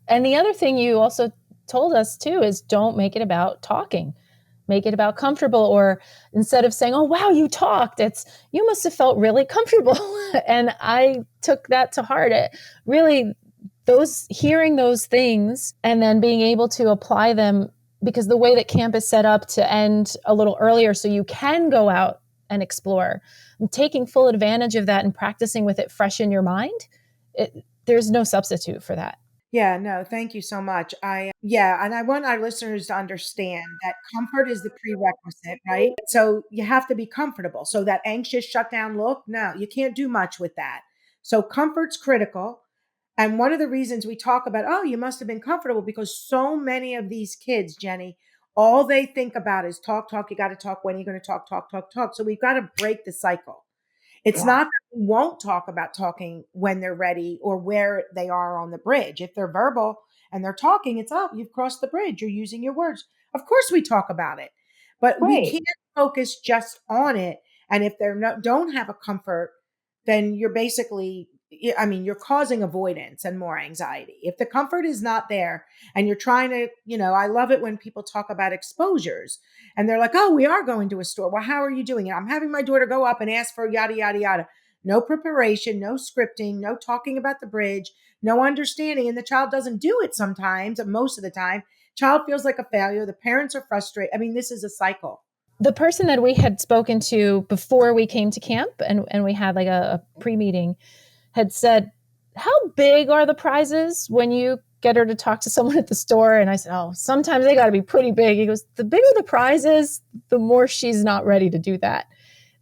And the other thing you also told us too is don't make it about talking. Make it about comfortable, or instead of saying, oh, wow, you talked, it's, you must have felt really comfortable. And I took that to heart. It really, hearing those things and then being able to apply them, because the way that camp is set up to end a little earlier so you can go out and explore, taking full advantage of that and practicing with it fresh in your mind, there's no substitute for that. Yeah, no, thank you so much. Yeah, and I want our listeners to understand that comfort is the prerequisite, right? So you have to be comfortable. So that anxious shutdown look, no, you can't do much with that. So comfort's critical. And one of the reasons we talk about, oh, you must have been comfortable, because so many of these kids, Jenny, all they think about is talk, talk. You got to talk. When are you going to talk, talk, talk, talk? So we've got to break the cycle. It's not that we won't talk about talking when they're ready or where they are on the bridge. If they're verbal and they're talking, it's up. You've crossed the bridge. You're using your words. Of course, we talk about it, but we Right. can't focus just on it. And if they're not, don't have a comfort, then you're basically, I mean, you're causing avoidance and more anxiety. If the comfort is not there and you're trying to, I love it when people talk about exposures and they're like, oh, we are going to a store. Well, how are you doing it? I'm having my daughter go up and ask for yada, yada, yada. No preparation, no scripting, no talking about the bridge, no understanding. And the child doesn't do it sometimes, most of the time. Child feels like a failure. The parents are frustrated. I mean, this is a cycle. The person that we had spoken to before we came to camp, and we had like a pre-meeting, had said, how big are the prizes when you get her to talk to someone at the store? And I said, oh, sometimes they got to be pretty big. He goes, the bigger the prizes, the more she's not ready to do that.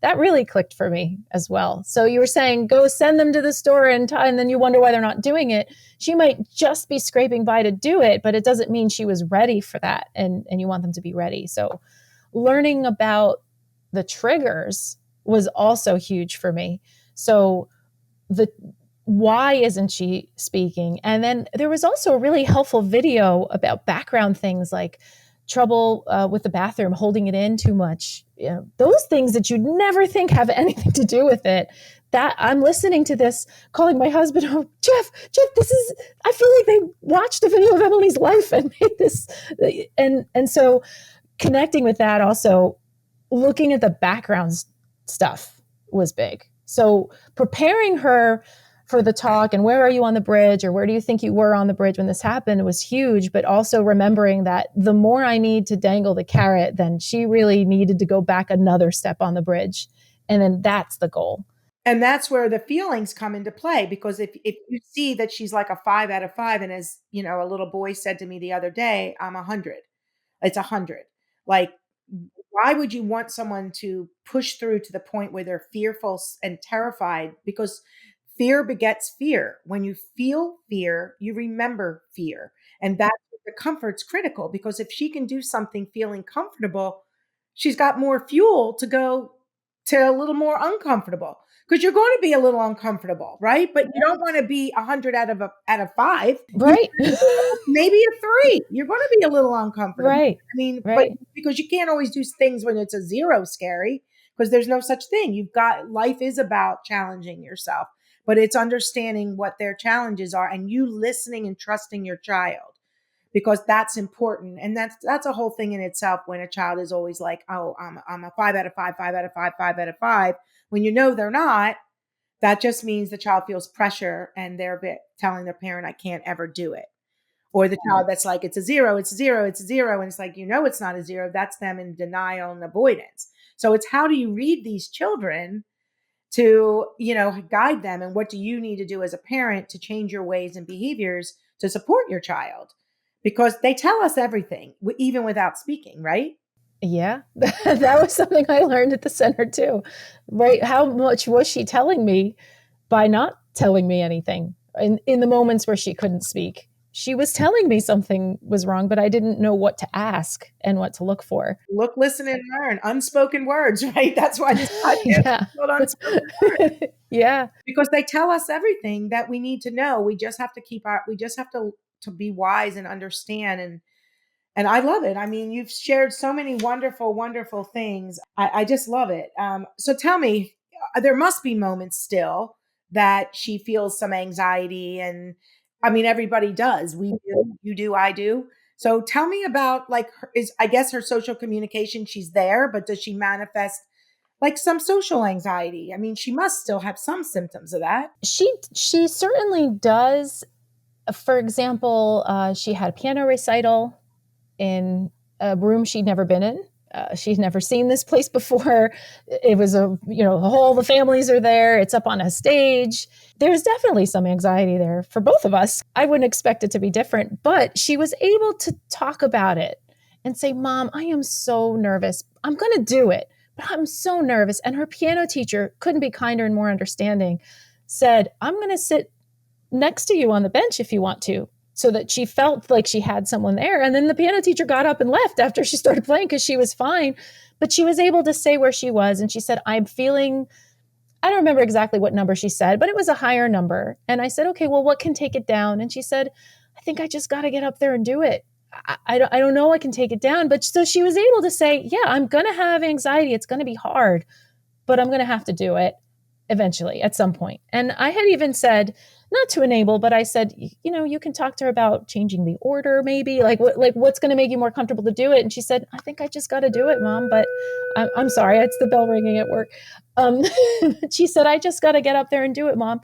That really clicked for me as well. So you were saying, go send them to the store and then you wonder why they're not doing it. She might just be scraping by to do it, but it doesn't mean she was ready for that. And you want them to be ready. So learning about the triggers was also huge for me. So the why isn't she speaking? And then there was also a really helpful video about background things like trouble with the bathroom, holding it in too much. Those things that you'd never think have anything to do with it. That I'm listening to this, calling my husband, oh, Jeff, this is, I feel like they watched a video of Emily's life and made this. And so connecting with that, also looking at the background stuff was big. So preparing her for the talk and where are you on the bridge, or where do you think you were on the bridge when this happened, was huge. But also remembering that the more I need to dangle the carrot, then she really needed to go back another step on the bridge. And then that's the goal. And that's where the feelings come into play, because if you see that she's like a 5 out of 5, and as a little boy said to me the other day, I'm 100. It's 100. Like, why would you want someone to push through to the point where they're fearful and terrified? Because fear begets fear. When you feel fear, you remember fear. And that's the comfort's critical, because if she can do something feeling comfortable, she's got more fuel to go to a little more uncomfortable, because you're going to be a little uncomfortable, right? But you don't want to be 100 out of 5. Right. Maybe a 3. You're going to be a little uncomfortable. Right. I mean, right. But because you can't always do things when it's a 0 scary, because there's no such thing. Life is about challenging yourself, but it's understanding what their challenges are and you listening and trusting your child, because that's important. And that's a whole thing in itself, when a child is always like, oh, I'm a 5 out of 5, 5 out of 5, 5 out of 5. When they're not, that just means the child feels pressure and they're telling their parent, I can't ever do it. Or the child that's like, it's a 0, it's a 0, it's a 0. And it's like, it's not a 0. That's them in denial and avoidance. So it's, how do you read these children to, guide them? And what do you need to do as a parent to change your ways and behaviors to support your child? Because they tell us everything, even without speaking, right? Yeah, that was something I learned at the center too. Right. How much was she telling me by not telling me anything in the moments where she couldn't speak? She was telling me something was wrong, but I didn't know what to ask and what to look for. Look, listen, and learn. Unspoken words, right? That's why this podcast is called Unspoken Words. Yeah. Because they tell us everything that we need to know. We just have to to be wise and understand. And I love it. I mean, you've shared so many wonderful, wonderful things. I just love it. So tell me, there must be moments still that she feels some anxiety. And I mean, everybody does. We do, you do, I do. So tell me about like is I guess her social communication, she's there, but does she manifest like some social anxiety? I mean, she must still have some symptoms of that. She certainly does. For example, she had a piano recital in a room she'd never been in. She'd never seen this place before. It was all the families are there. It's up on a stage. There's definitely some anxiety there for both of us. I wouldn't expect it to be different, but she was able to talk about it and say, Mom, I am so nervous. I'm going to do it, but I'm so nervous. And her piano teacher couldn't be kinder and more understanding, said, I'm going to sit next to you on the bench if you want to, so that she felt like she had someone there. And then the piano teacher got up and left after she started playing because she was fine. But she was able to say where she was. And she said, I'm feeling, I don't remember exactly what number she said, but it was a higher number. And I said, okay, well, what can take it down? And she said, I think I just got to get up there and do it. I don't know I can take it down. But so she was able to say, yeah, I'm going to have anxiety. It's going to be hard, but I'm going to have to do it eventually at some point. And I had even said, not to enable, but I said, you can talk to her about changing the order, maybe what's going to make you more comfortable to do it. And she said, I think I just got to do it, Mom. But I'm sorry, it's the bell ringing at work. She said, I just got to get up there and do it, Mom.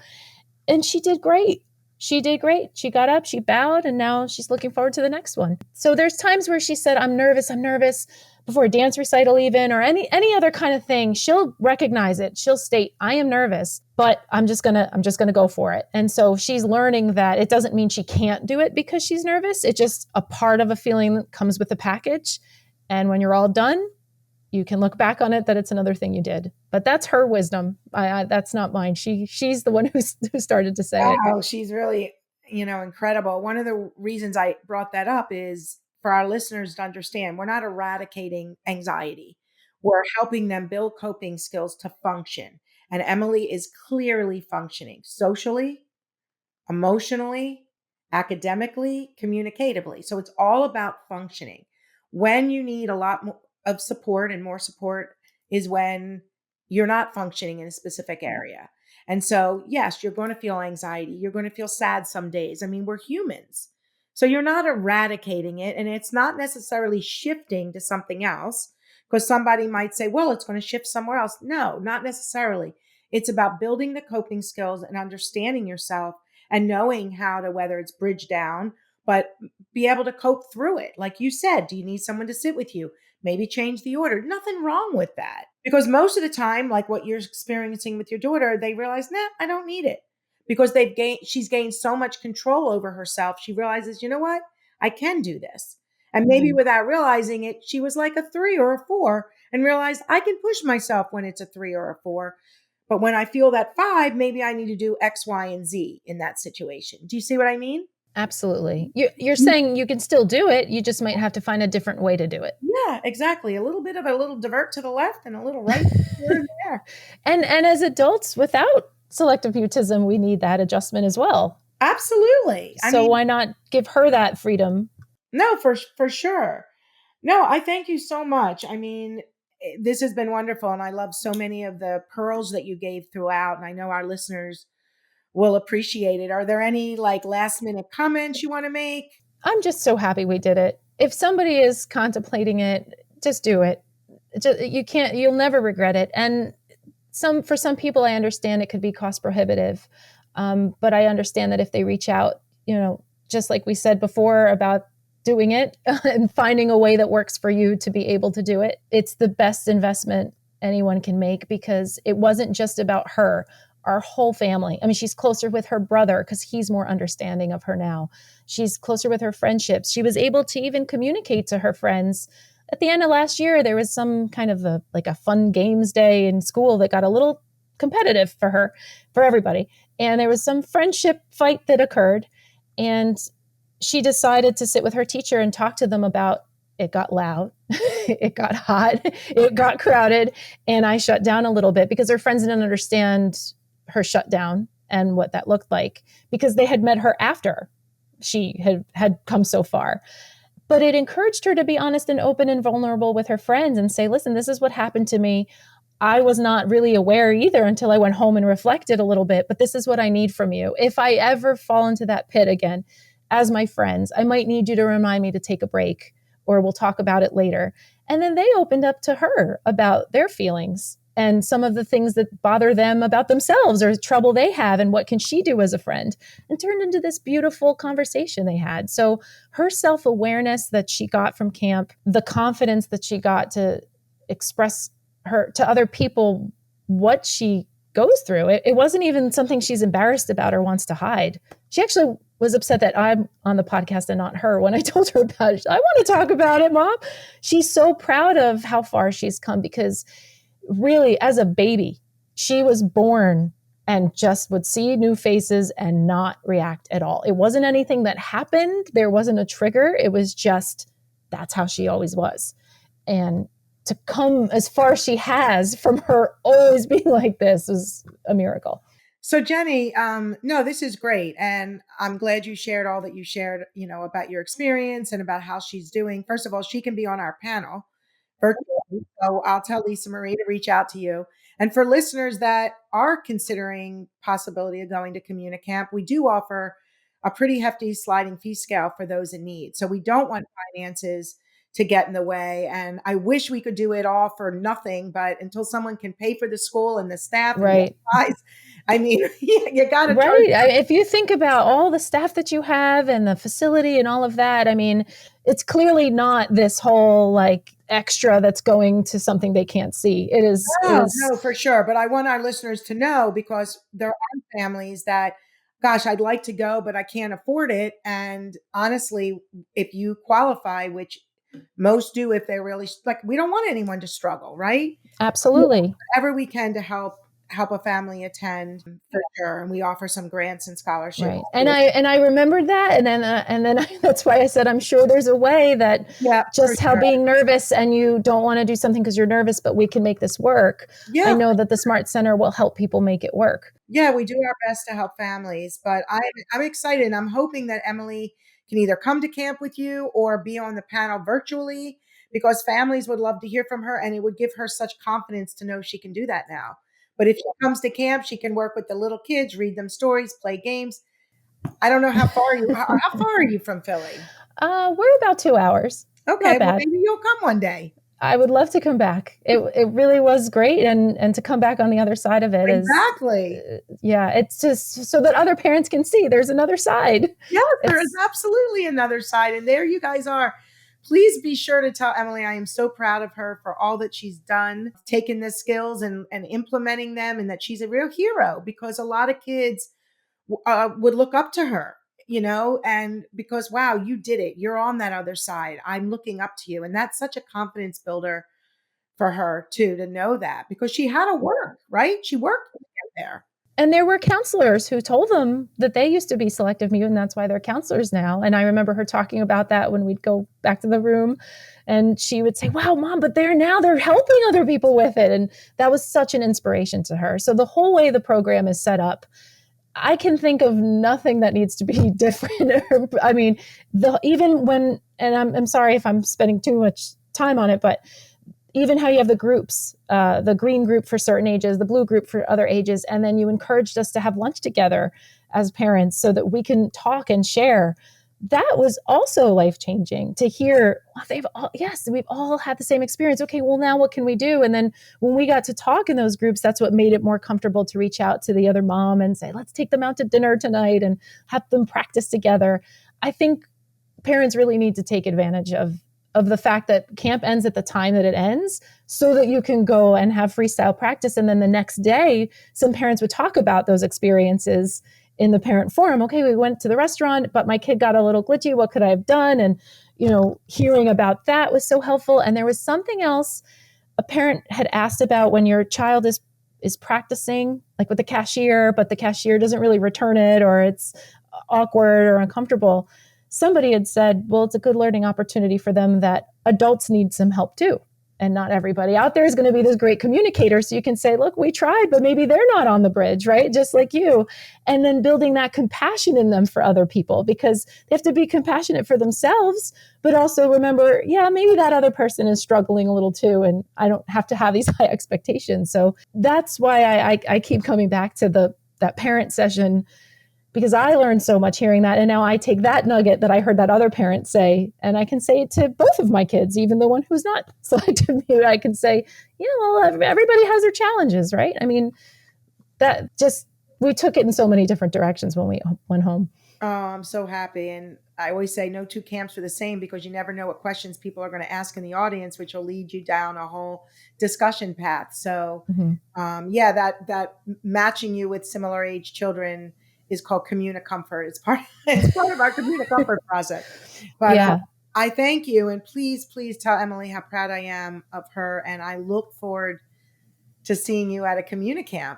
And she did great. She did great. She got up, she bowed, and now she's looking forward to the next one. So there's times where she said, I'm nervous before a dance recital even, or any other kind of thing. She'll recognize it. She'll state, I am nervous, but I'm just gonna go for it. And so she's learning that it doesn't mean she can't do it because she's nervous. It's just a part of a feeling that comes with the package. And when you're all done, you can look back on it that it's another thing you did. But that's her wisdom. That's not mine. She's the one who started to say it. Wow, she's really, incredible. One of the reasons I brought that up is for our listeners to understand we're not eradicating anxiety. We're helping them build coping skills to function. And Emily is clearly functioning socially, emotionally, academically, communicatively. So it's all about functioning. When you need a lot more of support and more support is when you're not functioning in a specific area. And so, yes, you're going to feel anxiety. You're going to feel sad some days. I mean, we're humans. So you're not eradicating it, and it's not necessarily shifting to something else, because somebody might say, well, it's going to shift somewhere else. No, not necessarily. It's about building the coping skills and understanding yourself and knowing how to, whether it's bridge down, but be able to cope through it. Like you said, do you need someone to sit with you? Maybe change the order. Nothing wrong with that. Because most of the time, like what you're experiencing with your daughter, they realize, nah, I don't need it. Because she's gained so much control over herself. She realizes, you know what? I can do this. And maybe without realizing it, she was like a 3 or a 4 and realized I can push myself when it's a 3 or a 4. But when I feel that 5, maybe I need to do X, Y, and Z in that situation. Do you see what I mean? Absolutely. You're saying you can still do it. You just might have to find a different way to do it. Yeah, exactly. A little bit of a little divert to the left and a little right here and there. And as adults without selective mutism, we need that adjustment as well. Absolutely. So why not give her that freedom? No, for sure. No, I thank you so much. I mean, this has been wonderful. And I love so many of the pearls that you gave throughout. And I know our listeners will appreciate it. Are there any like last minute comments you want to make? I'm just so happy we did it. If somebody is contemplating it, just do it. You'll never regret it. And for some people, I understand it could be cost prohibitive. But I understand that if they reach out, just like we said before about doing it and finding a way that works for you to be able to do it, it's the best investment anyone can make, because it wasn't just about her. Our whole family. I mean, she's closer with her brother because he's more understanding of her now. She's closer with her friendships. She was able to even communicate to her friends. At the end of last year, there was some kind of a fun games day in school that got a little competitive for everybody. And there was some friendship fight that occurred. And she decided to sit with her teacher and talk to them about it. Got loud, it got hot, it got crowded. And I shut down a little bit because her friends didn't understand her shutdown and what that looked like, because they had met her after she had come so far. But it encouraged her to be honest and open and vulnerable with her friends and say, listen, this is what happened to me. I was not really aware either until I went home and reflected a little bit. But this is what I need from you. If I ever fall into that pit again, as my friends, I might need you to remind me to take a break, or we'll talk about it later. And then they opened up to her about their feelings and some of the things that bother them about themselves or trouble they have, and what can she do as a friend, and turned into this beautiful conversation they had. So her self-awareness that she got from camp, the confidence that she got to express her to other people what she goes through, it wasn't even something she's embarrassed about or wants to hide. She actually was upset that I'm on the podcast and not her when I told her about it. I want to talk about it, Mom. She's so proud of how far she's come, because really, as a baby, she was born and just would see new faces and not react at all. It wasn't anything that happened. There wasn't a trigger. It was just, that's how she always was. And to come as far as she has from her always being like this was a miracle. So Jenny, no, this is great. And I'm glad you shared all that you shared, about your experience and about how she's doing. First of all, she can be on our panel virtually. So I'll tell Lisa Marie to reach out to you. And for listeners that are considering possibility of going to Communicamp, we do offer a pretty hefty sliding fee scale for those in need. So we don't want finances to get in the way. And I wish we could do it all for nothing, but until someone can pay for the school and the staff, right? And I mean, you got to right. If you think about all the staff that you have and the facility and all of that, I mean, it's clearly not this whole like extra that's going to something they can't see. It is. No, for sure. But I want our listeners to know, because there are families that, gosh, I'd like to go, but I can't afford it. And honestly, if you qualify, which most do, if they're really like, we don't want anyone to struggle, right? Absolutely. Whatever we can to help a family attend, for sure. And we offer some grants and scholarships. Right. And I remembered that. And then that's why I said, I'm sure there's a way that just how being nervous and you don't want to do something because you're nervous, but we can make this work. Yeah. I know that the Smart Center will help people make it work. Yeah, we do our best to help families, but I'm excited. I'm hoping that Emily can either come to camp with you or be on the panel virtually, because families would love to hear from her, and it would give her such confidence to know she can do that now. But if she comes to camp, she can work with the little kids, read them stories, play games. I don't know how far are you from Philly? We're about 2 hours. Okay, well, maybe you'll come one day. I would love to come back. It really was great, and to come back on the other side of it exactly. It's just so that other parents can see there's another side. Yes, there is absolutely another side, and there you guys are. Please be sure to tell Emily I am so proud of her for all that she's done, taking the skills and implementing them, and that she's a real hero, because a lot of kids would look up to her, and because, wow, you did it. You're on that other side. I'm looking up to you. And that's such a confidence builder for her too, to know that, because she had to work, right? She worked to get there. And there were counselors who told them that they used to be selective mute, and that's why they're counselors now. And I remember her talking about that when we'd go back to the room, and she would say, wow, Mom, but they're helping other people with it. And that was such an inspiration to her. So the whole way the program is set up, I can think of nothing that needs to be different. I mean, I'm sorry if I'm spending too much time on it, but even how you have the groups, the green group for certain ages, the blue group for other ages. And then you encouraged us to have lunch together as parents so that we can talk and share. That was also life-changing to hear, we've all had the same experience. Okay, well, now what can we do? And then when we got to talk in those groups, that's what made it more comfortable to reach out to the other mom and say, let's take them out to dinner tonight and have them practice together. I think parents really need to take advantage of the fact that camp ends at the time that it ends, so that you can go and have freestyle practice. And then the next day, some parents would talk about those experiences in the parent forum. Okay, we went to the restaurant, but my kid got a little glitchy. What could I have done? And, hearing about that was so helpful. And there was something else a parent had asked about when your child is practicing, like with the cashier, but the cashier doesn't really return it, or it's awkward or uncomfortable. Somebody had said, well, it's a good learning opportunity for them that adults need some help too. and not everybody out there is going to be this great communicator. So you can say, look, we tried, but maybe they're not on the bridge, right? Just like you. And then building that compassion in them for other people, because they have to be compassionate for themselves, but also remember, yeah, maybe that other person is struggling a little too. And I don't have to have these high expectations. So that's why I keep coming back to that parent session, because I learned so much hearing that. And now I take that nugget that I heard that other parent say, and I can say it to both of my kids, even the one who's not selective mute. I can say, well, everybody has their challenges, right? I mean, that just, we took it in so many different directions when we went home. Oh, I'm so happy. And I always say no two camps are the same, because you never know what questions people are going to ask in the audience, which will lead you down a whole discussion path. So, that matching you with similar age children is called communicomfort. It's part of our communicomfort process. But I thank you. And please tell Emily how proud I am of her. And I look forward to seeing you at a communicamp.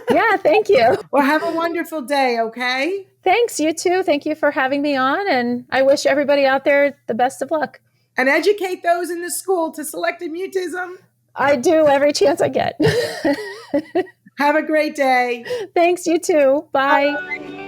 Yeah, thank you. Well, have a wonderful day, okay? Thanks, you too. Thank you for having me on. And I wish everybody out there the best of luck. And educate those in the school to selective mutism. I do every chance I get. Have a great day. Thanks, you too. Bye. Bye.